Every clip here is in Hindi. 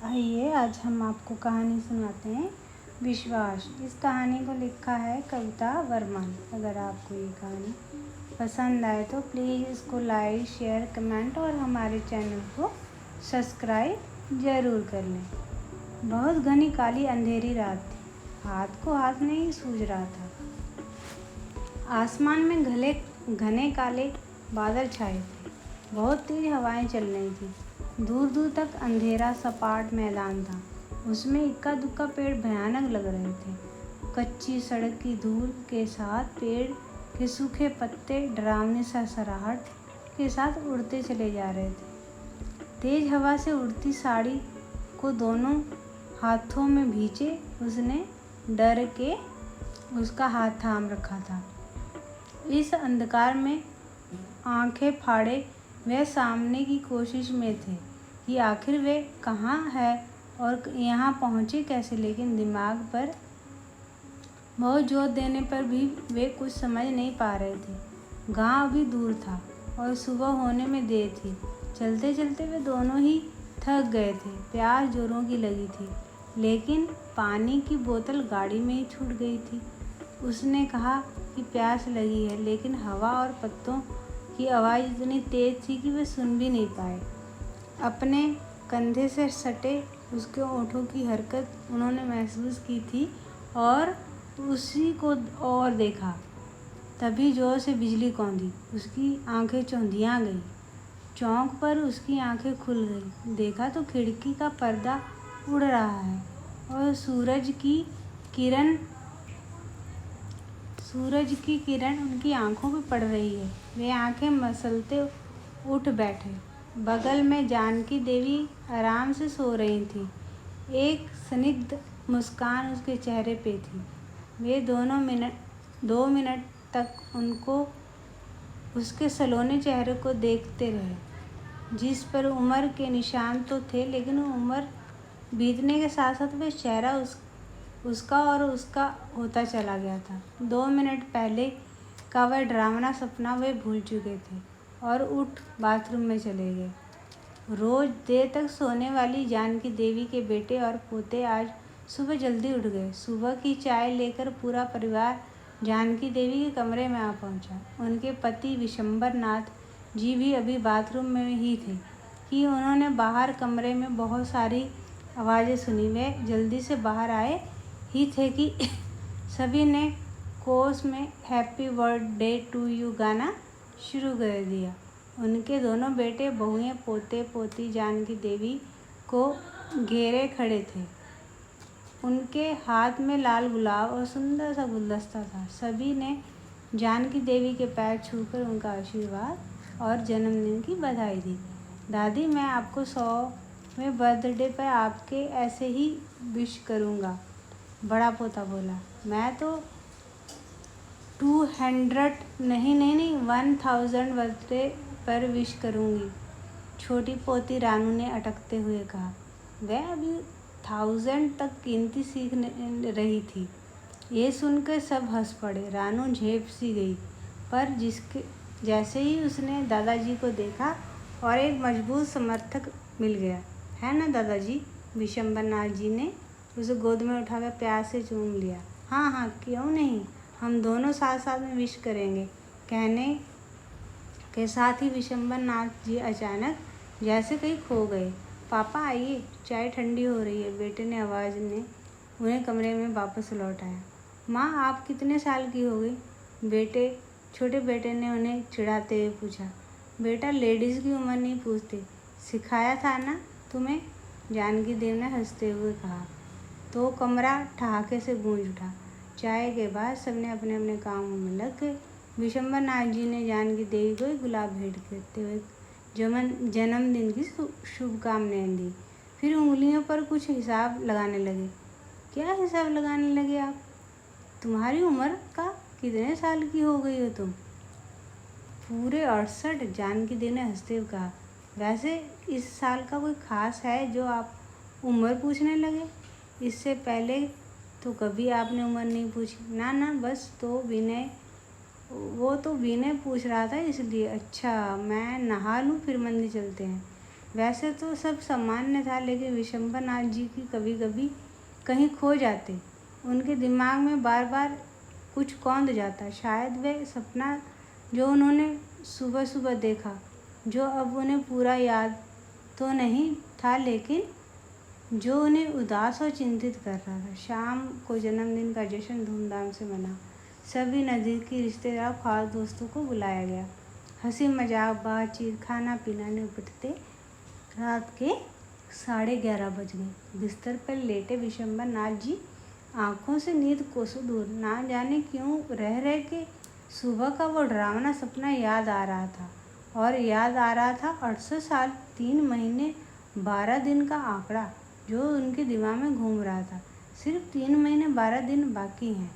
आइए आज हम आपको कहानी सुनाते हैं विश्वास। इस कहानी को लिखा है कविता वर्मन। अगर आपको ये कहानी पसंद आए तो प्लीज़ इसको लाइक, शेयर, कमेंट और हमारे चैनल को सब्सक्राइब ज़रूर कर लें। बहुत घनी काली अंधेरी रात थी। हाथ को हाथ नहीं सूझ रहा था। आसमान में घने काले बादल छाए थे। बहुत तेज हवाएं चल रही थी। दूर दूर तक अंधेरा सपाट मैदान था। उसमें इक्का दुक्का पेड़ भयानक लग रहे थे। कच्ची सड़क की धूल के साथ पेड़ के सूखे पत्ते डरावनी सरसराहट के साथ उड़ते चले जा रहे थे। तेज हवा से उड़ती साड़ी को दोनों हाथों में भींचे उसने डर के उसका हाथ थाम रखा था। इस अंधकार में आंखें फाड़े वह सामने की कोशिश में थे कि आखिर वे कहाँ है और यहाँ पहुँचे कैसे, लेकिन दिमाग पर बहुत जोर देने पर भी वे कुछ समझ नहीं पा रहे थे। गांव अभी दूर था और सुबह होने में देर थी। चलते चलते वे दोनों ही थक गए थे। प्यास जोरों की लगी थी, लेकिन पानी की बोतल गाड़ी में ही छूट गई थी। उसने कहा कि प्यास लगी है, लेकिन हवा और पत्तों की आवाज़ इतनी तेज थी कि वे सुन भी नहीं पाए। अपने कंधे से सटे उसके होठों की हरकत उन्होंने महसूस की थी और उसी को और देखा। तभी जोर से बिजली कौंधी। उसकी आंखें चौंधिया गई। चौंक पर उसकी आंखें खुल गई। देखा तो खिड़की का पर्दा उड़ रहा है और सूरज की किरण उनकी आंखों पर पड़ रही है। वे आंखें मसलते उठ बैठे। बगल में जानकी देवी आराम से सो रही थी। एक स्निग्ध मुस्कान उसके चेहरे पे थी। वे 2 मिनट तक उसके सलोने चेहरे को देखते रहे, जिस पर उम्र के निशान तो थे, लेकिन उम्र बीतने के साथ साथ वह चेहरा उसका होता चला गया था। 2 मिनट पहले का वह डरावना सपना वे भूल चुके थे और उठ बाथरूम में चले गए। रोज देर तक सोने वाली जानकी देवी के बेटे और पोते आज सुबह जल्दी उठ गए। सुबह की चाय लेकर पूरा परिवार जानकी देवी के कमरे में आ पहुंचा। उनके पति विशंबर नाथ जी भी अभी बाथरूम में ही थे कि उन्होंने बाहर कमरे में बहुत सारी आवाज़ें सुनी। वे जल्दी से बाहर आए ही थे कि सभी ने कोस में हैप्पी बर्थडे टू यू गाना शुरू कर दिया। उनके दोनों बेटे बहुएं पोते पोती जानकी देवी को घेरे खड़े थे। उनके हाथ में लाल गुलाब और सुंदर सा गुलदस्ता था। सभी ने जानकी देवी के पैर छूकर उनका आशीर्वाद और जन्मदिन की बधाई दी। दादी, मैं आपको 100वें बर्थडे पर आपके ऐसे ही विश करूँगा, बड़ा पोता बोला। मैं तो 200 नहीं 1000 बर्थडे पर विश करूँगी, छोटी पोती रानू ने अटकते हुए कहा। वह अभी 1000 तक गिनती सीख रही थी। ये सुनकर सब हंस पड़े। रानू झेप सी गई, पर जैसे ही उसने दादाजी को देखा और एक मजबूत समर्थक मिल गया। है ना दादाजी? विशंबर नाथ जी ने उसे गोद में उठाकर प्यार से चूम लिया। हाँ हाँ, क्यों नहीं, हम दोनों साथ साथ में विश करेंगे। कहने के साथ ही विशंबर नाथ जी अचानक जैसे कहीं खो गए। पापा आइए, चाय ठंडी हो रही है, बेटे ने आवाज़ ने उन्हें कमरे में वापस लौटाया। माँ, आप कितने साल की हो गई? छोटे बेटे ने उन्हें चिढ़ाते हुए पूछा। बेटा, लेडीज़ की उम्र नहीं पूछते, सिखाया था ना तुम्हें, जानकी देव ने हंसते हुए कहा। तो कमरा ठहाके से गूंज उठा। चाय के बाद सबने अपने अपने कामों में लग गए। विशंबर नाथ जी ने जानकी देवी को एक गुलाब भेंट करते हुए जन्मदिन की शुभकामनाएं दी। फिर उंगलियों पर कुछ हिसाब लगाने लगे। क्या हिसाब लगाने लगे आप? तुम्हारी उम्र का कितने साल की हो गई हो तुम? पूरे 68, जानकी देवी ने हंसते हुए कहा। वैसे इस साल का कोई खास है जो आप उम्र पूछने लगे? इससे पहले तो कभी आपने उम्र नहीं पूछी। ना, बस वो तो विनय पूछ रहा था इसलिए। अच्छा, मैं नहा लूँ फिर मंदिर चलते हैं। वैसे तो सब सामान्य था, लेकिन विशंबरनाथ जी की कभी कभी कहीं खो जाते। उनके दिमाग में बार बार कुछ कौंध जाता। शायद वह सपना जो उन्होंने सुबह सुबह देखा, जो अब उन्हें पूरा याद तो नहीं था, लेकिन जो उन्हें उदास और चिंतित कर रहा था। शाम को जन्मदिन का जश्न धूमधाम से मना। सभी नज़दीकी रिश्तेदार, खास दोस्तों को बुलाया गया। हंसी मजाक, बातचीत, खाना पीना निपटते रात के 11:30 बज गए। बिस्तर पर लेटे विशंबरनाथ जी आंखों से नींद कोसों दूर। ना जाने क्यों रह रह के सुबह का वो डरावना सपना याद आ रहा था, और याद आ रहा था 68 साल 3 महीने 12 दिन का आंकड़ा जो उनके दिमाग में घूम रहा था। सिर्फ 3 महीने 12 दिन बाकी हैं।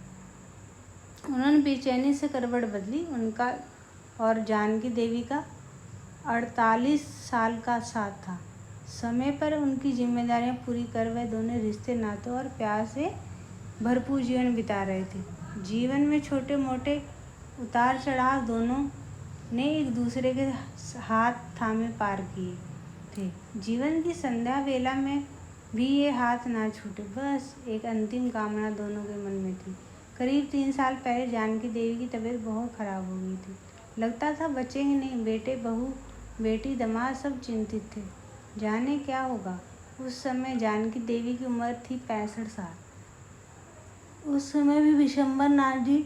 उन्होंने बेचैनी से करवट बदली। उनका और जानकी देवी का 48 साल का साथ था। समय पर उनकी जिम्मेदारियां पूरी कर वह दोनों रिश्ते, नातों और प्यार से भरपूर जीवन बिता रहे थे। जीवन में छोटे मोटे उतार चढ़ाव दोनों ने एक दूसरे के हाथ थामे पार किए थे। जीवन की संध्या वेला में भी ये हाथ ना छूटे। बस एक अंतिम कामना दोनों के मन में थी। करीब 3 साल पहले जानकी देवी की तबीयत बहुत खराब हो गई थी। लगता था बचेंगे नहीं। बेटे, बहू, बेटी, दामाद सब चिंतित थे, जाने क्या होगा। उस समय जानकी देवी की उम्र थी 65 साल। उस समय भी विशंबरनाथ जी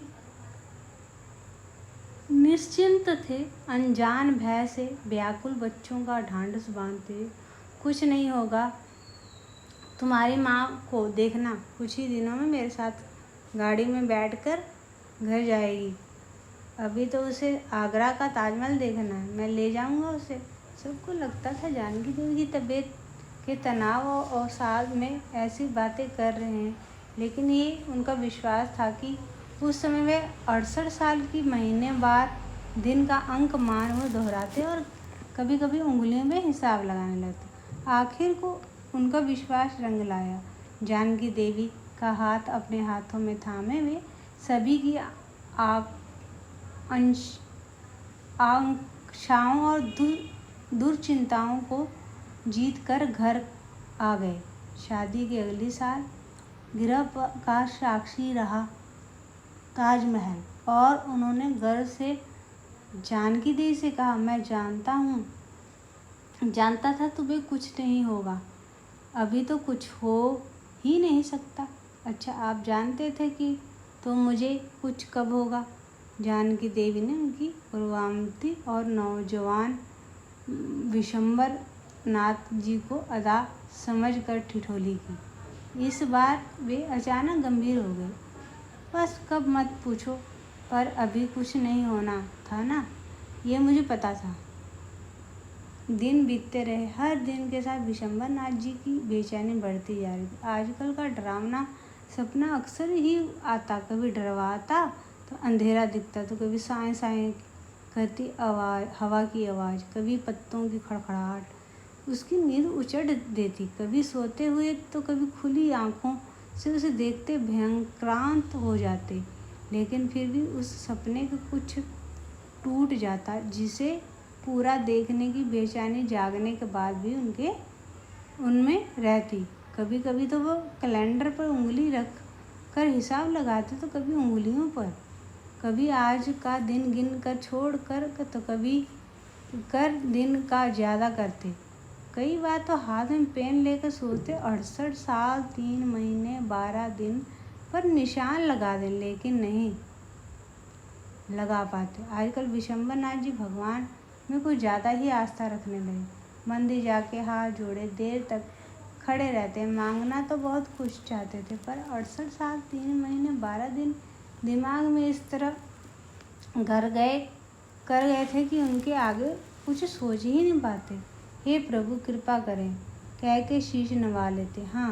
निश्चिंत थे, अनजान भय से व्याकुल बच्चों का ढांढस बांधते। कुछ नहीं होगा, तुम्हारी माँ को देखना कुछ ही दिनों में मेरे साथ गाड़ी में बैठकर घर जाएगी। अभी तो उसे आगरा का ताजमहल देखना है, मैं ले जाऊंगा उसे। सबको लगता था जानकी देवी की तबीयत के तनाव और अवसाद में ऐसी बातें कर रहे हैं, लेकिन ये उनका विश्वास था कि उस समय वे 68 साल की महीने बार दिन का अंक मान वो दोहराते और कभी कभी उंगलियों में हिसाब लगाने लगते। आखिर को उनका विश्वास रंग लाया। जानकी देवी का हाथ अपने हाथों में थामे वे सभी की आकांक्षाओं और दुर्चिंताओं को जीत कर घर आ गए। शादी के अगले साल गिरह का साक्षी रहा ताजमहल, और उन्होंने गर्व से जानकी देवी से कहा, मैं जानता था तुम्हें कुछ नहीं होगा। अभी तो कुछ हो ही नहीं सकता। अच्छा, आप जानते थे कि तो मुझे कुछ कब होगा? जानकी देवी ने उनकी पूर्वानुमति और नौजवान विशंबरनाथ जी को अदा समझकर ठिठोली की। इस बार वे अचानक गंभीर हो गए। बस कब मत पूछो, पर अभी कुछ नहीं होना था ना, ये मुझे पता था। दिन बीतते रहे। हर दिन के साथ विशंबरनाथ जी की बेचैनी बढ़ती जा रही थी। आजकल का डरावना सपना अक्सर ही आता, कभी डरवाता तो अंधेरा दिखता, तो कभी साएं साएं करती आवाज़, हवा की आवाज़, कभी पत्तों की खड़खड़ाहट उसकी नींद उचट देती। कभी सोते हुए तो कभी खुली आंखों से उसे देखते भयंक्रांत हो जाते। लेकिन फिर भी उस सपने का कुछ टूट जाता, जिसे पूरा देखने की बेचैनी जागने के बाद भी उनमें रहती। कभी कभी तो वो कैलेंडर पर उंगली रख कर हिसाब लगाते, तो कभी उंगलियों पर, कभी आज का दिन गिन कर छोड़ कर, तो कभी कर दिन का ज़्यादा करते। कई बार तो हाथ में पेन लेकर सोचते 68 साल 3 महीने 12 दिन पर निशान लगा दें, लेकिन नहीं लगा पाते। आजकल विशंबरनाथ जी भगवान में कुछ ज़्यादा ही आस्था रखने लगे। मंदिर जाके हाथ जोड़े देर तक खड़े रहते। मांगना तो बहुत कुछ चाहते थे, पर 68 साल 3 महीने 12 दिन दिमाग में इस तरह कर गए थे कि उनके आगे कुछ सोच ही नहीं पाते। हे प्रभु कृपा करें, कह के शीश नवा लेते। हाँ,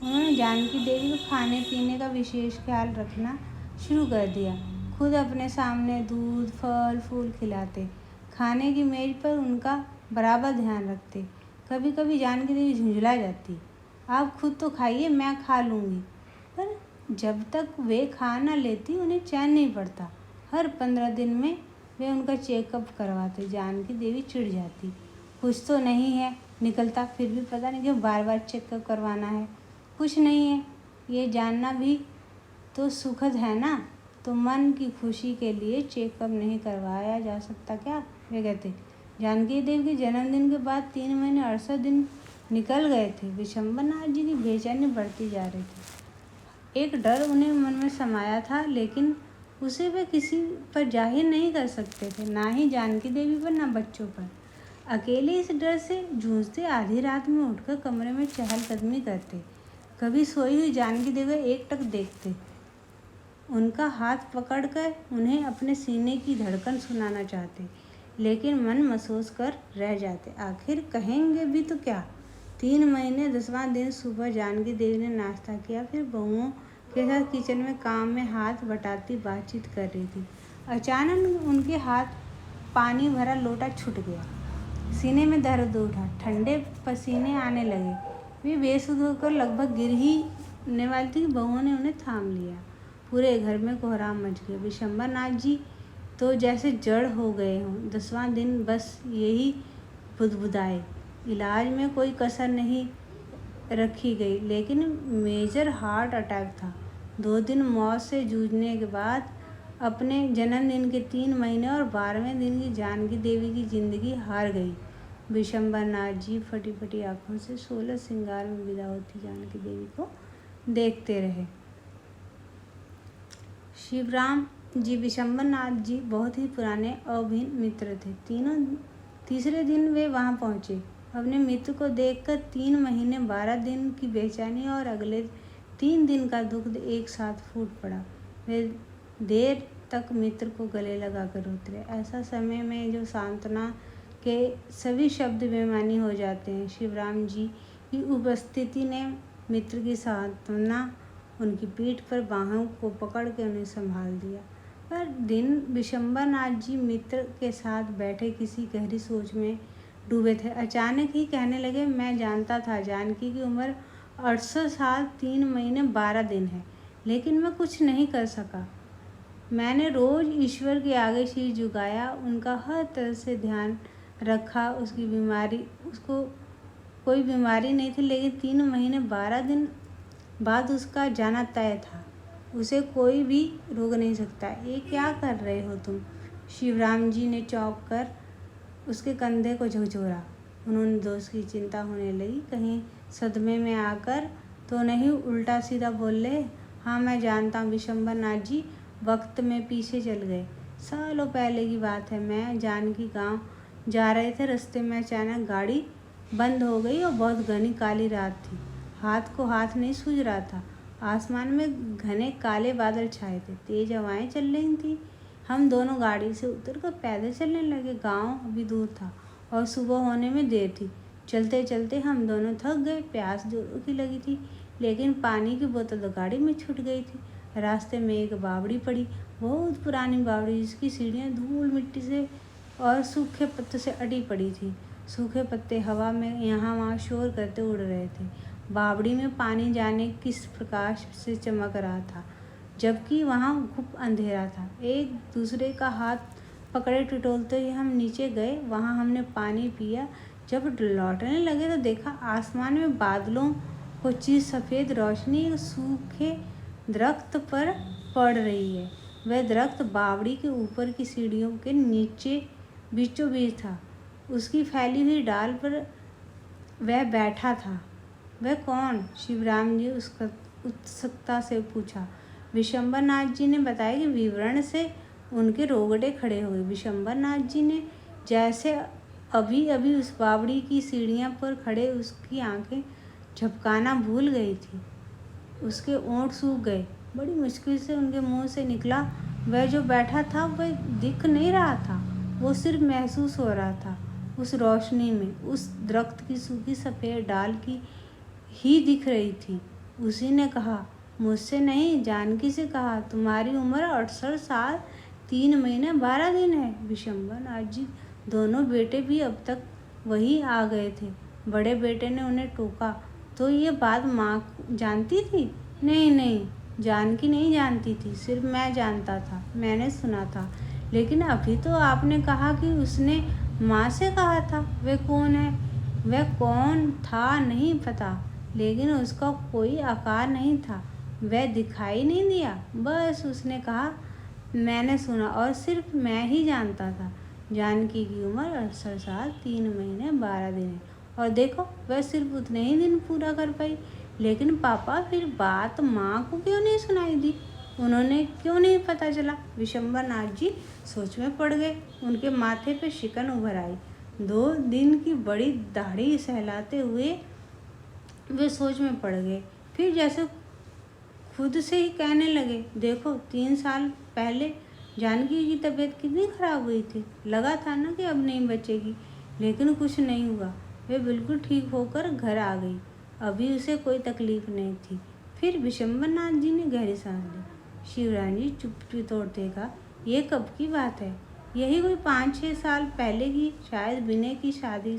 उन्होंने जानकी देवी को खाने पीने का विशेष ख्याल रखना शुरू कर दिया। खुद अपने सामने दूध, फल, फूल खिलाते। खाने की मेज पर उनका बराबर ध्यान रखते। कभी कभी जानकी देवी झुंझला जाती, आप खुद तो खाइए, मैं खा लूँगी। पर जब तक वे खा न लेती उन्हें चैन नहीं पड़ता। हर 15 दिन में वे उनका चेकअप करवाते। जानकी देवी चिढ़ जाती, कुछ तो नहीं है, निकलता, फिर भी पता नहीं क्यों बार बार चेकअप करवाना है। कुछ नहीं है, ये जानना भी तो सुखद है ना। तो मन की खुशी के लिए चेकअप नहीं करवाया जा सकता क्या? वे कहते। जानकी देवी के जन्मदिन के बाद 3 महीने 68 दिन निकल गए थे। विशंबरनाथ जी की बेचैनी बढ़ती जा रही थी। एक डर उन्हें मन में समाया था, लेकिन उसे वे किसी पर जाहिर नहीं कर सकते थे, ना ही जानकी देवी पर, ना बच्चों पर। अकेले इस डर से जूझते आधी रात में उठकर कमरे में चहलकदमी करते। कभी सोई हुई जानकी देवी एकटक देखते, उनका हाथ पकड़कर उन्हें अपने सीने की धड़कन सुनाना चाहते, लेकिन मन महसूस कर रह जाते। आखिर कहेंगे भी तो क्या? 3 महीने 10वां दिन सुबह जानकी देवी ने नाश्ता किया, फिर बहुओं के साथ किचन में काम में हाथ बटाती बातचीत कर रही थी। अचानक उनके हाथ पानी भरा लोटा छूट गया। सीने में दर्द उठा, ठंडे पसीने आने लगे। वे बेसुध होकर लगभग गिर ही ने वाली थी कि बहुओं ने उन्हें थाम लिया। पूरे घर में कोहराम मच गया। विशंबरनाथ जी तो जैसे जड़ हो गए हों। 10वां दिन बस यही बुदबुदाए। इलाज में कोई कसर नहीं रखी गई, लेकिन मेजर हार्ट अटैक था। 2 दिन मौत से जूझने के बाद अपने जन्मदिन के 3 महीने और 12वें दिन की जानकी देवी की जिंदगी हार गई। विशंबरनाथ जी फटी फटी आंखों से 16 श्रृंगार में विदा होती जानकी देवी को देखते रहे। शिवराम जी विशंबरनाथ जी बहुत ही पुराने अभिन्न मित्र थे। तीसरे दिन वे वहां पहुंचे। अपने मित्र को देखकर 3 महीने 12 दिन की बेचैनी और अगले 3 दिन का दुख एक साथ फूट पड़ा। वे देर तक मित्र को गले लगाकर रोते रहे। ऐसा समय में जो सांत्वना के सभी शब्द बेमानी हो जाते हैं। शिवराम जी की उपस्थिति ने मित्र की सांत्वना, उनकी पीठ पर बाहों को पकड़ के उन्हें संभाल दिया। पर दिन विशंबरनाथ जी मित्र के साथ बैठे किसी गहरी सोच में डूबे थे। अचानक ही कहने लगे, मैं जानता था जानकी की उम्र 68 साल 3 महीने 12 दिन है, लेकिन मैं कुछ नहीं कर सका। मैंने रोज ईश्वर के आगे शीश झुकाया, उनका हर तरह से ध्यान रखा। उसको कोई बीमारी नहीं थी, लेकिन 3 महीने 12 दिन बाद उसका जाना तय था। उसे कोई भी रोक नहीं सकता। ये क्या कर रहे हो तुम? शिवराम जी ने चौंक कर उसके कंधे को झकझोरा। उन्होंने दोस्त की चिंता होने लगी, कहीं सदमे में आकर तो नहीं उल्टा सीधा बोल ले। हाँ, मैं जानता हूँ विशंबरनाथ जी वक्त में पीछे चल गए। सालों पहले की बात है। मैं जानकी गांव जा रहे थे, रास्ते में अचानक गाड़ी बंद हो गई और बहुत घनी काली रात थी। हाथ को हाथ नहीं सूझ रहा था। आसमान में घने काले बादल छाए थे, तेज हवाएं चल रही थी। हम दोनों गाड़ी से उतरकर पैदल चलने लगे। गांव अभी दूर था और सुबह होने में देर थी। चलते चलते हम दोनों थक गए। प्यास जोरों की लगी थी, लेकिन पानी की बोतल तो गाड़ी में छूट गई थी। रास्ते में एक बावड़ी पड़ी, बहुत पुरानी बावड़ी, जिसकी सीढ़ियाँ धूल मिट्टी से और सूखे पत्तों से अटी पड़ी थी। सूखे पत्ते हवा में यहाँ वहाँ शोर करते उड़ रहे थे। बावड़ी में पानी जाने किस प्रकाश से चमक रहा था, जबकि वहाँ खूब अंधेरा था। एक दूसरे का हाथ पकड़े टटोलते हुए हम नीचे गए। वहाँ हमने पानी पिया। जब लौटने लगे तो देखा आसमान में बादलों को चीर सफ़ेद रोशनी एक सूखे दरख्त पर पड़ रही है। वह दरख्त बावड़ी के ऊपर की सीढ़ियों के नीचे बीचों बीच था। उसकी फैली हुई डाल पर वह बैठा था। वह कौन? शिवराम जी उत्सुकता से पूछा। विशंबरनाथ जी ने बताया कि विवरण से उनके रोगटे खड़े हो गए। विशंबरनाथ जी ने जैसे अभी अभी उस बावड़ी की सीढ़ियाँ पर खड़े उसकी आंखें झपकाना भूल गई थी। उसके ओंठ सूख गए। बड़ी मुश्किल से उनके मुंह से निकला, वह जो बैठा था वह दिख नहीं रहा था, वो सिर्फ महसूस हो रहा था। उस रोशनी में उस दरख्त की सूखी सफ़ेद डाल की ही दिख रही थी। उसी ने कहा, मुझसे नहीं, जानकी से कहा, तुम्हारी उम्र 68 साल 3 महीने 12 दिन है। विशंबरनाथ जी दोनों बेटे भी अब तक वही आ गए थे। बड़े बेटे ने उन्हें टोका, तो ये बात माँ जानती थी? नहीं, जानकी नहीं जानती थी, सिर्फ मैं जानता था, मैंने सुना था। लेकिन अभी तो आपने कहा कि उसने माँ से कहा था। वे कौन है? वह कौन था नहीं पता, लेकिन उसका कोई आकार नहीं था, वह दिखाई नहीं दिया। बस उसने कहा, मैंने सुना और सिर्फ मैं ही जानता था। जानकी की उम्र 68 साल 3 महीने 12 दिन है, और देखो वह सिर्फ उतने ही दिन पूरा कर पाई। लेकिन पापा, फिर बात माँ को क्यों नहीं सुनाई दी? उन्होंने क्यों नहीं पता चला? विशंबर नाथ जी सोच में पड़ गए। उनके माथे पे शिकन उभर आई। 2 दिन की बड़ी दाढ़ी सहलाते हुए वे सोच में पड़ गए। फिर जैसे खुद से ही कहने लगे, देखो 3 साल पहले जानकी की तबीयत कितनी खराब हुई थी। लगा था ना कि अब नहीं बचेगी, लेकिन कुछ नहीं हुआ। वे बिल्कुल ठीक होकर घर आ गई। अभी उसे कोई तकलीफ नहीं थी। फिर विशंबर नाथ जी ने गहरी सांस ली। शिवराम जी चुप्पी तोड़ते कहा, यह कब की बात है? यही कोई 5-6 साल पहले की, शायद विनय की शादी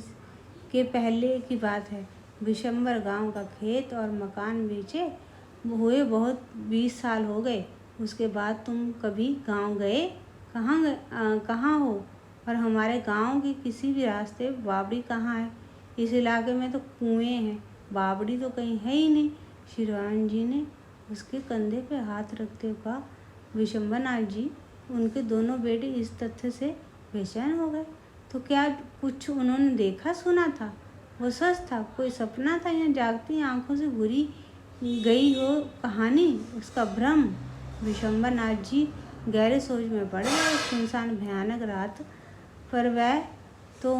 के पहले की बात है। विशंबर गांव का खेत और मकान बेचे हुए बहुत 20 साल हो गए। उसके बाद तुम कभी गांव गए? कहाँ हो? और हमारे गांव के किसी भी रास्ते बावड़ी कहाँ है? इस इलाके में तो कुएं हैं, बावड़ी तो कहीं है ही नहीं। शिवराम जी ने उसके कंधे पे हाथ रखते हुए कहा, विशंबर नाथ जी, उनके दोनों बेटे इस तथ्य से बेचैन हो गए। तो क्या कुछ उन्होंने देखा सुना था? वो सच था? कोई सपना था या जागती आंखों से भूरी गई हो कहानी, उसका भ्रम? विशंबर नाथ जी गहरे सोच में पड़े और सुनसान भयानक रात पर वह तो